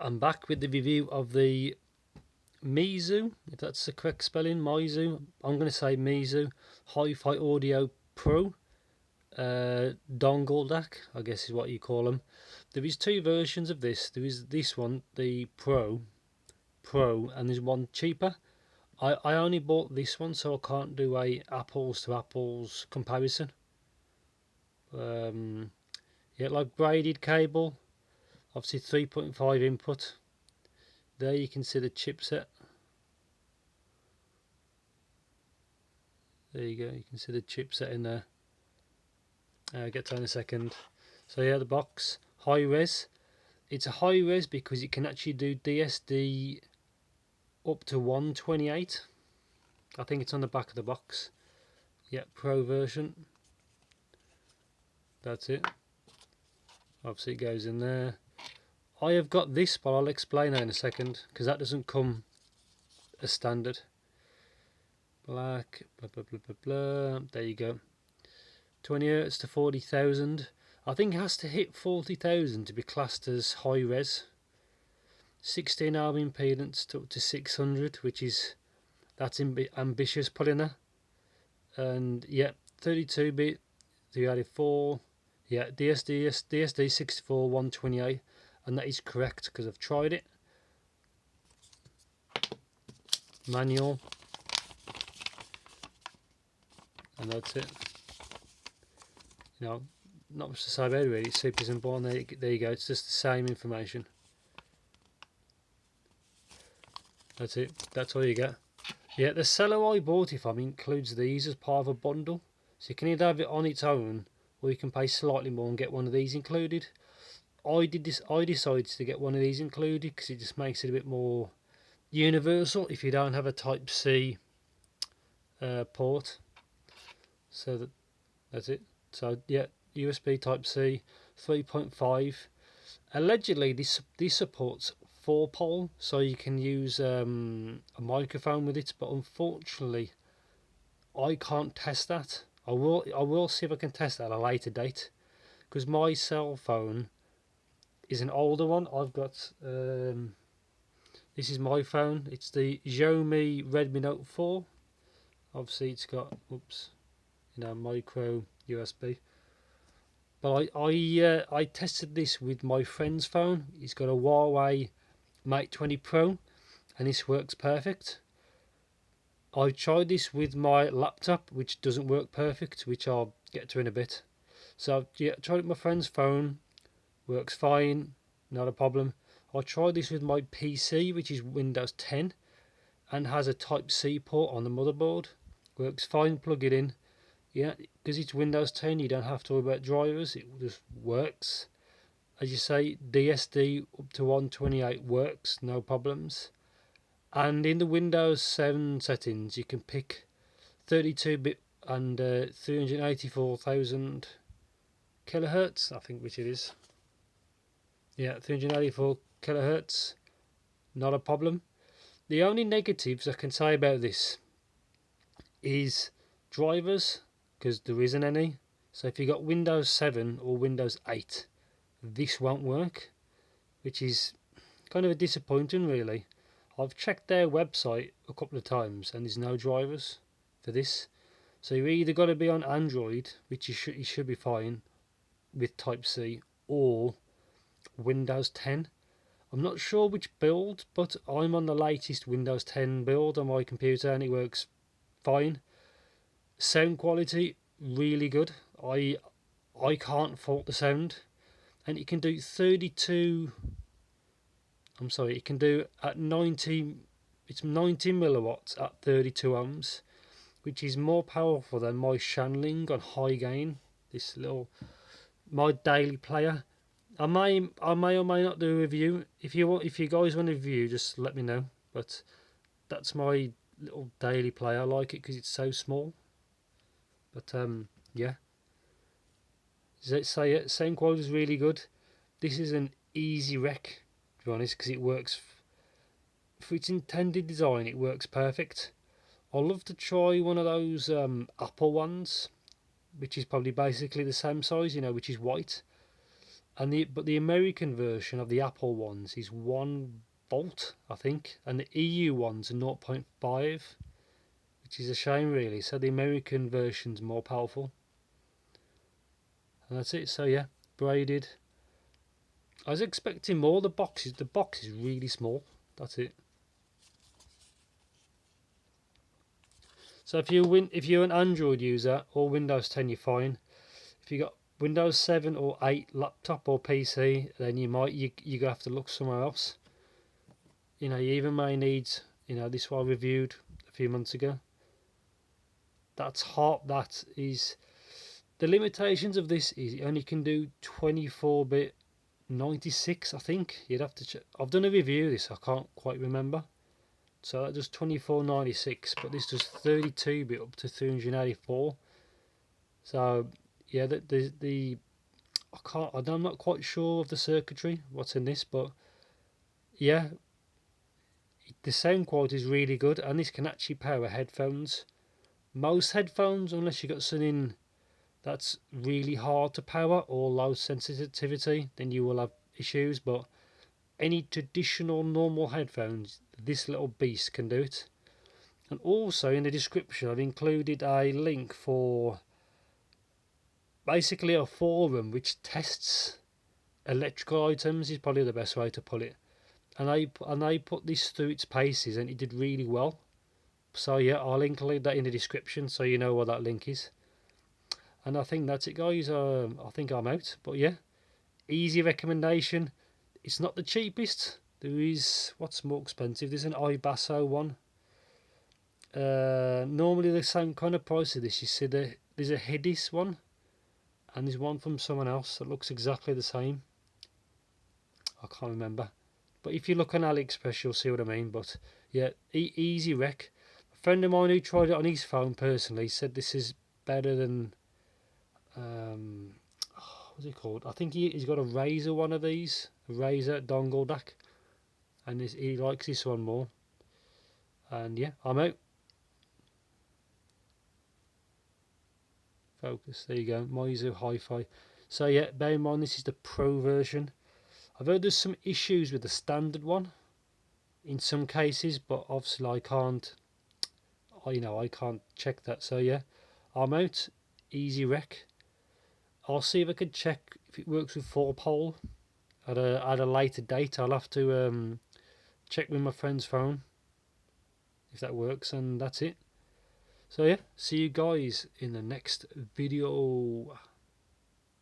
I'm back with the review of the Meizu, if that's the correct spelling, Meizu. I'm going to say Meizu HIFI Audio Pro Dongle DAC, I guess is what you call them. There is two versions of this. There is this one, the Pro, and there's one cheaper. I only bought this one, so I can't do a apples to apples comparison. Yeah, like braided cable, obviously 3.5 input. There you can see the chipset. There you go, you can see the chipset in there. I'll get to that in a second. So yeah, the box, high res. It's a high res because it can actually do DSD up to 128. I think it's on the back of the box. Yeah, Pro version. That's it. Obviously it goes in there. I have got this, but I'll explain that in a second because that doesn't come as standard. Black, blah blah blah blah blah. There you go. 20 Hz to 40,000. I think it has to hit 40,000 to be classed as high res. 16 ohm impedance to up to 600, which is ambitious putting there. And yeah, 32-bit, 384. Yeah, DSD 64 128, and that is correct because I've tried it. Manual, and that's it. You know, not much to say about it really. It's super simple, and there you go. It's just the same information. That's it. That's all you get. Yeah, the seller I bought it from includes these as part of a bundle, so you can either have it on its own, or you can pay slightly more and get one of these included. I decided to get one of these included because it just makes it a bit more universal if you don't have a Type C port. So that's it. So yeah, USB Type C 3.5. Allegedly this supports 4-pole, so you can use a microphone with it, but unfortunately I can't test that. I will see if I can test that at a later date, because my cell phone is an older one. I've got this is my phone. It's the Xiaomi Redmi Note 4. Obviously it's got micro USB. But I tested this with my friend's phone. He's got a Huawei Mate 20 Pro, and this works perfect. I tried this with my laptop, which doesn't work perfect, which I'll get to in a bit. So yeah, tried it with my friend's phone, works fine, not a problem. I tried this with my PC, which is Windows 10, and has a Type C port on the motherboard. Works fine, plug it in. Yeah, because it's Windows 10, you don't have to worry about drivers, it just works. As you say, DSD up to 128 works, no problems. And in the Windows 7 settings, you can pick 32-bit and 384,000 kilohertz, I think, which it is. Yeah, 384 kilohertz, not a problem. The only negatives I can say about this is drivers, because there isn't any. So if you got Windows 7 or Windows 8, this won't work, which is kind of a disappointing really. I've checked their website a couple of times and there's no drivers for this. So you either got to be on Android, which you should be fine with Type C, or Windows 10. I'm not sure which build, but I'm on the latest Windows 10 build on my computer and it works fine. Sound quality really good. I can't fault the sound, and it can do 32. I'm sorry, it can do at 90. It's 90 milliwatts at 32 ohms, which is more powerful than my Shanling on high gain. This little my daily player. I may or may not do a review. If you guys want a review, just let me know. But that's my little daily player. I like it because it's so small. But yeah. So yeah, sound quality is really good. This is an easy rec, to be honest, because it works for its intended design. It works perfect. I'd love to try one of those Apple ones, which is probably basically the same size, which is white. and but the American version of the Apple ones is 1 volt, I think, and the EU ones are 0.5, which is a shame really. So the American version's more powerful, and that's it. So yeah, braided. I was expecting more. The box is really small. That's it. So if you're an Android user or Windows 10, you're fine. If you got Windows 7 or 8 laptop or PC, then you're gonna have to look somewhere else. You know, you even may need, you know, this one I reviewed a few months ago. That is the limitations of this is it only can do 24-bit 96, I think. You'd have to check. I've done a review of this, I can't quite remember. So that does 2496, but this does 32-bit up to 384. So yeah, I'm not quite sure of the circuitry, what's in this, but yeah, the sound quality is really good, and this can actually power headphones. Most headphones, unless you got something that's really hard to power or low sensitivity, then you will have issues, but any traditional normal headphones, this little beast can do it. And also in the description I've included a link for basically a forum which tests electrical items, is probably the best way to put it, and they put this through its paces and it did really well. So yeah, I'll include that in the description so you know what that link is. And I think that's it, guys. I think I'm out, but yeah, easy recommendation. It's not the cheapest. There is, what's more expensive, there's an iBasso one. Normally the same kind of price of this. You see there's a Hedis one, and there's one from someone else that looks exactly the same. I can't remember, but if you look on AliExpress you'll see what I mean. But yeah, easy rec. A friend of mine who tried it on his phone personally said this is better than what's it called? I think he's got a Razer one of these, a Razer Dongle DAC, and he likes this one more. And yeah, I'm out. Focus, there you go, Meizu HIFI. So yeah, bear in mind this is the Pro version. I've heard there's some issues with the standard one in some cases, but obviously I can't check that. So yeah, I'm out. Easy rec. I'll see if I can check if it works with 4-pole at a later date. I'll have to check with my friend's phone if that works, and that's it. So yeah, see you guys in the next video.